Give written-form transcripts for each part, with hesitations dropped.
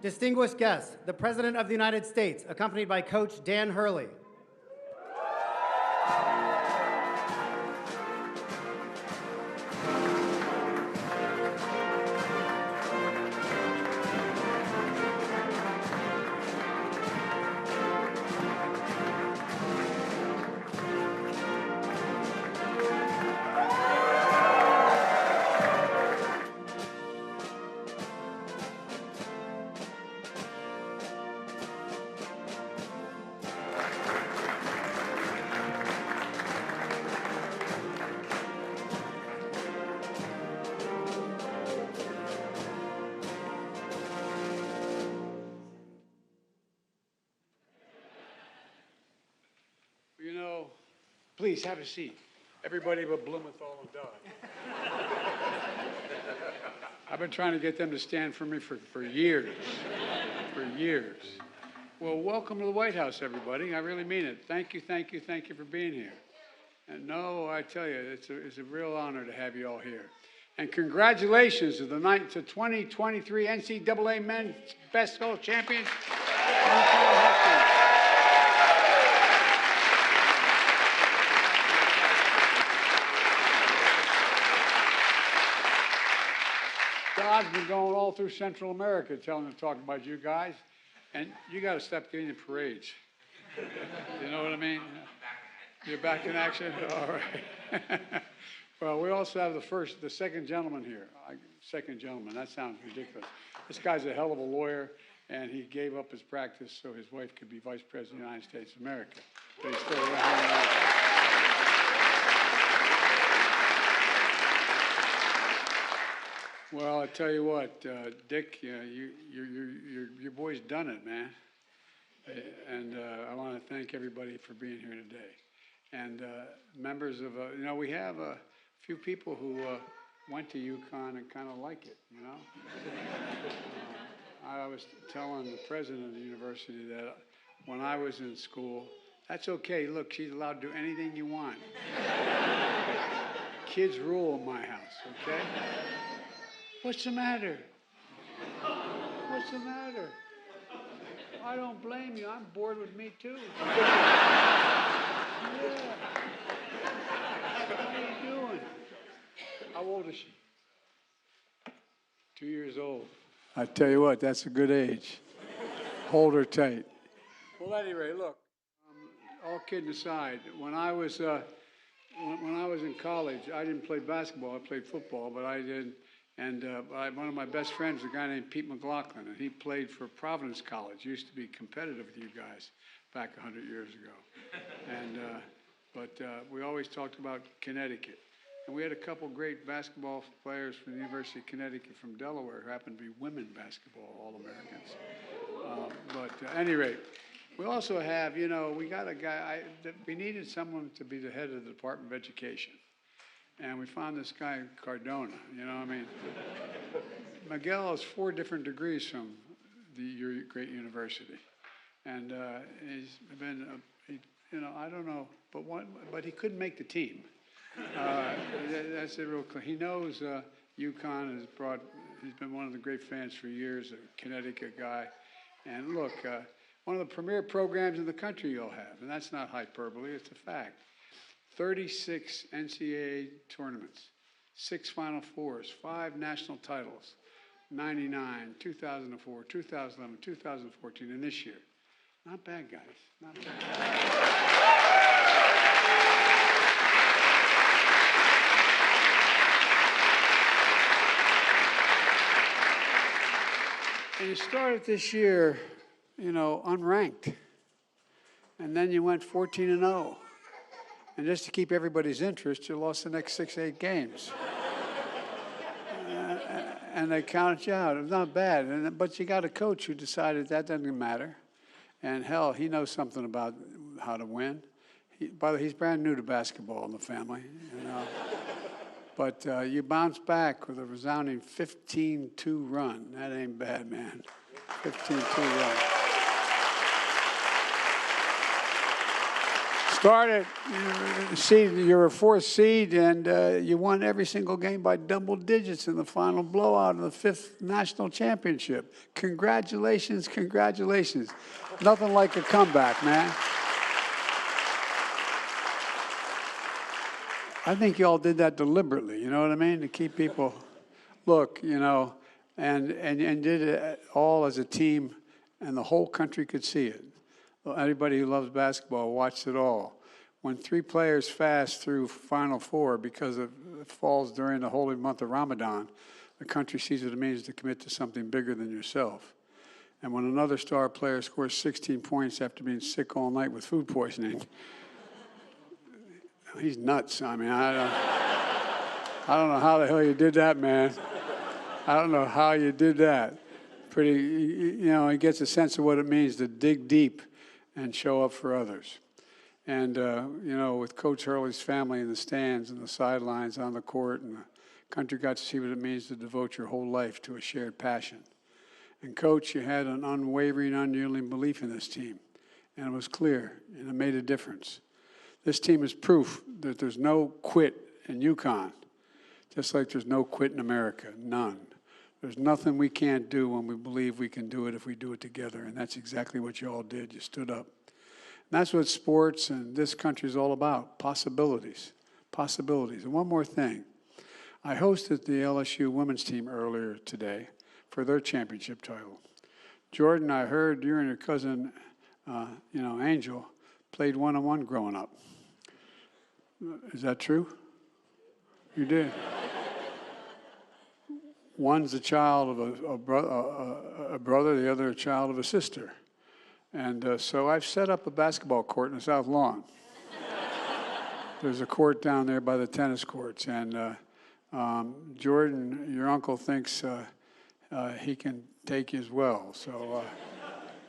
Distinguished guests, the President of the United States, accompanied by Coach Dan Hurley. You know, please have a seat. Everybody but Blumenthal and Doug. I've been trying to get them to stand for me for years, for years. Well, welcome to the White House, everybody. I really mean it. Thank you for being here. And no, I tell you, it's a real honor to have you all here. And congratulations to the 2023 NCAA Men's Basketball Champions, UConn Huskies. God's been going all through Central America talking about you guys, and you got to stop getting the parades. You know what I mean? You're back in action? All right. Well, we also have the second gentleman here. Second gentleman, that sounds ridiculous. This guy's a hell of a lawyer, and he gave up his practice so his wife could be Vice President of the United States of America. But he's still around. Well, I tell you what, Dick, your boy's done it, man. And I want to thank everybody for being here today. And members of, we have a few people who went to UConn and kind of like it, you know. I was telling the president of the university that when I was in school, that's okay. Look, she's allowed to do anything you want. Kids rule in my house, okay? What's the matter? What's the matter? I don't blame you. I'm bored with me, too. Yeah. How are you doing? How old is she? 2 years old. I tell you what, that's a good age. Hold her tight. Well, at any rate, look, all kidding aside, when I was in college, I didn't play basketball. I played football, but I did. And one of my best friends, a guy named Pete McLaughlin, and he played for Providence College. Used to be competitive with you guys back 100 years ago. And but we always talked about Connecticut. And we had a couple great basketball players from the University of Connecticut from Delaware who happened to be women basketball All-Americans. But at any rate, we also have, we got a guy, we needed someone to be the head of the Department of Education. And we found this guy, Cardona, Miguel has 4 different degrees from your great university. And he's been, I don't know, but he couldn't make the team. That's a real, he knows UConn he's been one of the great fans for years, a Connecticut guy. And look, one of the premier programs in the country you'll have, and that's not hyperbole, it's a fact. 36 NCAA tournaments, 6 Final Fours, 5 national titles, 99, 2004, 2011, 2014, and this year. Not bad, guys. Not bad. And you started this year, unranked. And then you went 14-0. And just to keep everybody's interest, you lost the next 6-8 games. And they counted you out. It was not bad. But you got a coach who decided that doesn't matter. And hell, he knows something about how to win. By the way, he's brand new to basketball in the family. But you bounced back with a resounding 15-2 run. That ain't bad, man. 15-2 run. started, you're a fourth seed, and you won every single game by double digits in the final blowout of the 5th national championship. Congratulations, congratulations. Nothing like a comeback, man. I think y'all did that deliberately, you know what I mean? To keep people, look, you know, and did it all as a team, and the whole country could see it. Well, anybody who loves basketball watched it all. When 3 players fast through Final Four because it falls during the holy month of Ramadan, the country sees what it means to commit to something bigger than yourself. And when another star player scores 16 points after being sick all night with food poisoning, he's nuts. I mean, I don't know how the hell you did that, man. I don't know how you did that. Pretty, you know, he gets a sense of what it means to dig deep and show up for others. And, you know, with Coach Hurley's family in the stands and the sidelines on the court, and the country got to see what it means to devote your whole life to a shared passion. And, Coach, you had an unwavering, unyielding belief in this team. And it was clear, and it made a difference. This team is proof that there's no quit in UConn, just like there's no quit in America, none. There's nothing we can't do when we believe we can do it if we do it together, and that's exactly what you all did. You stood up. And that's what sports and this country is all about, possibilities, possibilities. And one more thing. I hosted the LSU women's team earlier today for their championship title. Jordan, I heard you and your cousin, you know, Angel, played one-on-one growing up. Is that true? You did. One's a child of a brother, the other a child of a sister. And so I've set up a basketball court in the South Lawn. There's a court down there by the tennis courts. And Jordan, your uncle, thinks he can take you as well. So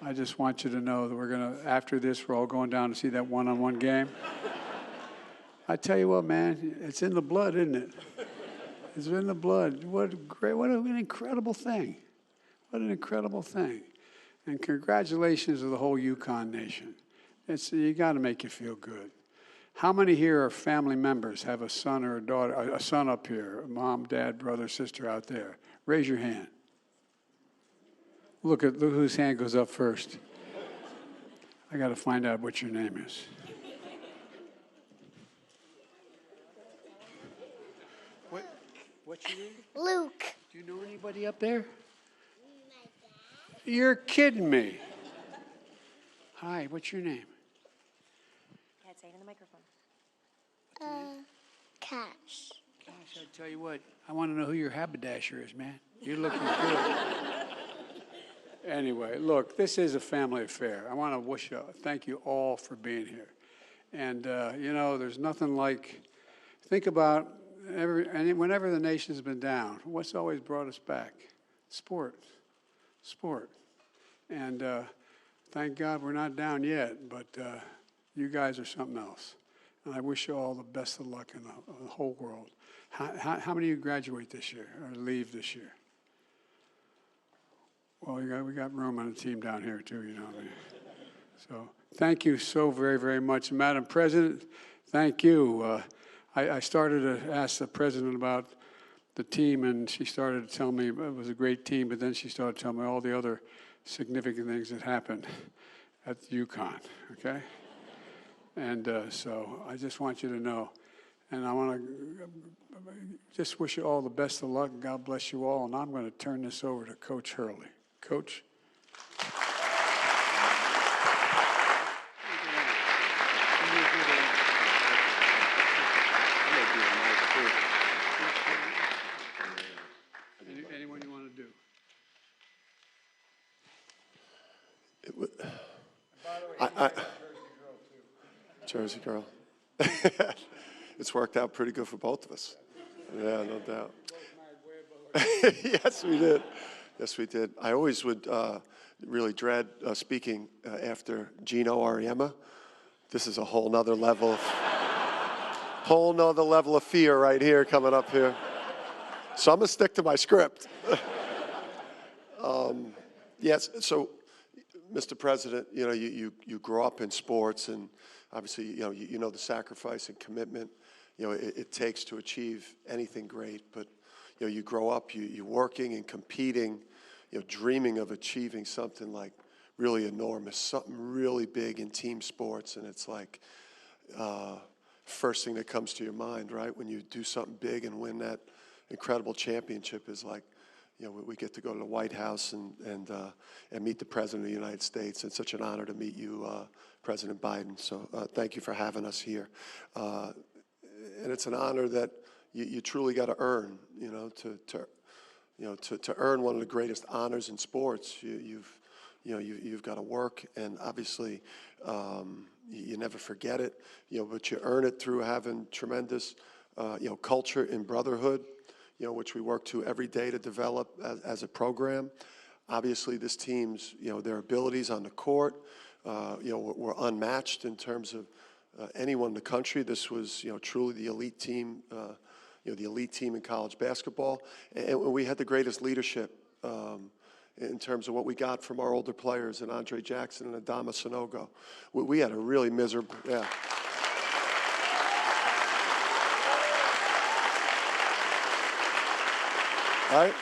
I just want you to know that we're going to, after this, we're all going down to see that one-on-one game. I tell you what, man, it's in the blood, isn't it? It's in the blood. What an incredible thing. What an incredible thing. And congratulations to the whole UConn nation. You got to make you feel good. How many here are family members, have a son or a daughter, a son up here, a mom, dad, brother, sister out there? Raise your hand. Look whose hand goes up first. I got to find out what your name is. What's your name? Luke. Do you know anybody up there? You're kidding me. Hi, what's your name? Can't say it in the microphone. Cash. Gosh, I tell you what, I want to know who your haberdasher is, man. You're looking good. Anyway, look, this is a family affair. I want to thank you all for being here. And, you know, there's nothing like, think about whenever the nation's been down, what's always brought us back? Sport. And thank God we're not down yet, but you guys are something else. And I wish you all the best of luck in the whole world. How many of you graduate this year or leave this year? Well, we got room on the team down here too, you know. So thank you so very, very much. Madam President, thank you. I started to ask the president about the team, and she started to tell me it was a great team, but then she started telling me all the other significant things that happened at UConn, okay? And so I just want you to know, and I want to just wish you all the best of luck, and God bless you all, and I'm going to turn this over to Coach Hurley. Coach? Anyone you want to do? Jersey girl. It's worked out pretty good for both of us. Yeah, no doubt. Yes, we did. Yes, we did. I always would really dread speaking after Gino Auriemma. This is a whole nother level of fear right here coming up here. So I'm gonna stick to my script. Yes. So, Mr. President, you grow up in sports, and obviously, you know the sacrifice and commitment, it takes to achieve anything great. But, you grow up, you're working and competing, dreaming of achieving something like really enormous, something really big in team sports, and it's like first thing that comes to your mind, right? When you do something big and win that incredible championship is like, we get to go to the White House and meet the President of the United States. It's such an honor to meet you, President Biden. So thank you for having us here. And it's an honor that you truly got to earn, to earn one of the greatest honors in sports. You've got to work, and obviously you never forget it, but you earn it through having tremendous, culture and brotherhood, which we work to every day to develop as a program. Obviously, this team's, their abilities on the court, were unmatched in terms of anyone in the country. This was, truly the elite team, the elite team in college basketball. And we had the greatest leadership in terms of what we got from our older players, and Andre Jackson and Adama Sanogo. We had a really miserable, yeah. Right?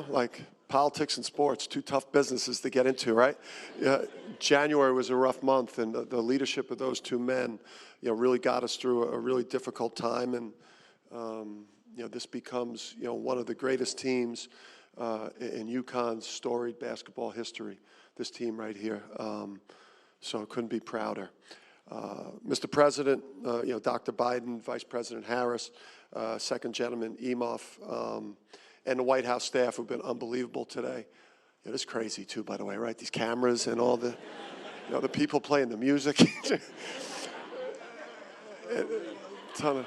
Like politics and sports, two tough businesses to get into, right? January was a rough month, and the leadership of those two men, really got us through a really difficult time. And, this becomes, one of the greatest teams in UConn's storied basketball history, this team right here. So I couldn't be prouder. Mr. President, Dr. Biden, Vice President Harris, Second Gentleman Emhoff, and the White House staff have been unbelievable today. It is crazy too, by the way, right? These cameras and all the, the people playing the music. Ton of,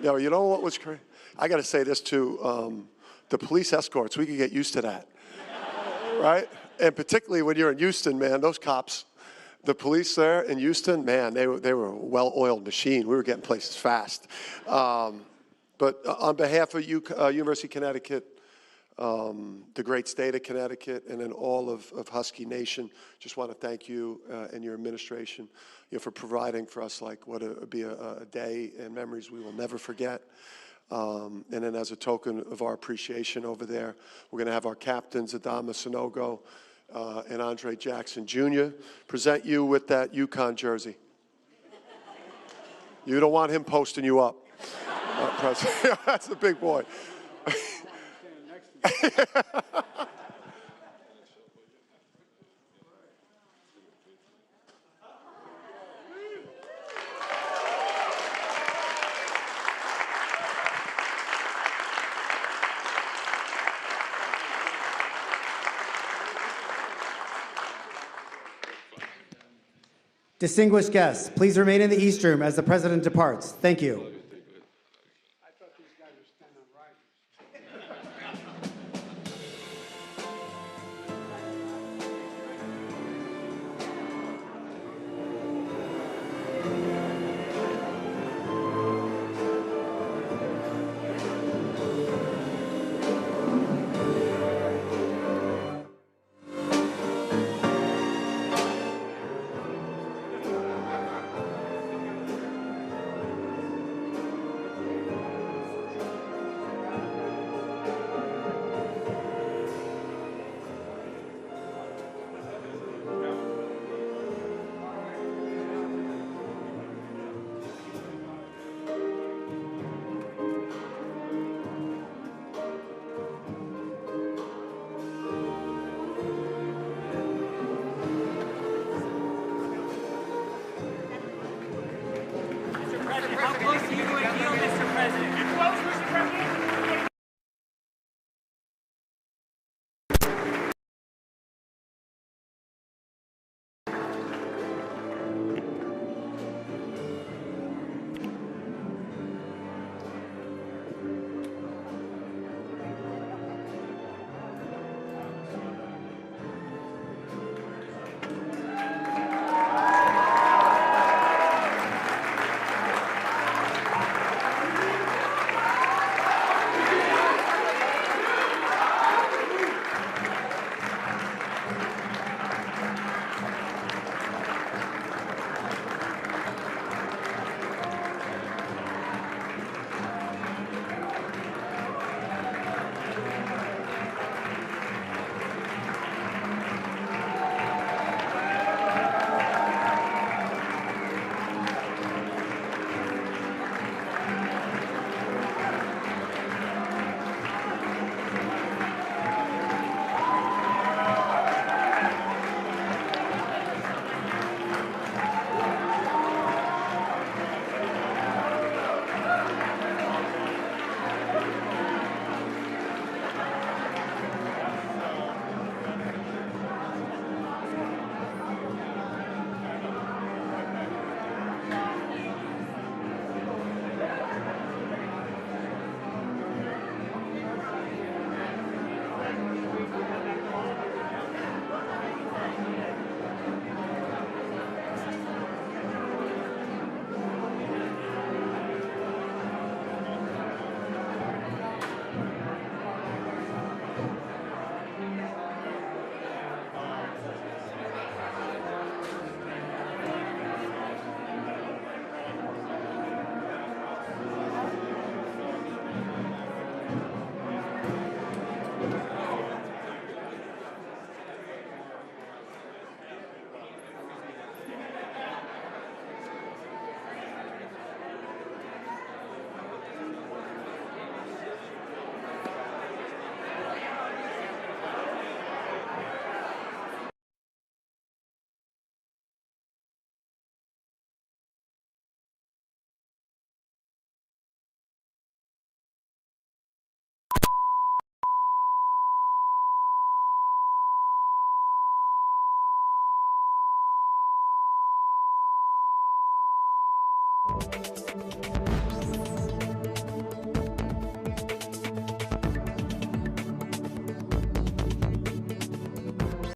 you know what was crazy? I got to say this too. The police escorts, we could get used to that, right? And particularly when you're in Houston, man, those cops. The police there in Houston, man, they were a well-oiled machine. We were getting places fast. But on behalf of University of Connecticut, the great state of Connecticut, and then all of Husky Nation, just want to thank you and your administration, for providing for us like what would be a day and memories we will never forget. And then as a token of our appreciation over there, we're going to have our captains, Adama Sanogo, and Andre Jackson Jr. present you with that UConn jersey. You don't want him posting you up. That's the big boy. Distinguished guests, please remain in the East Room as the President departs. Thank you.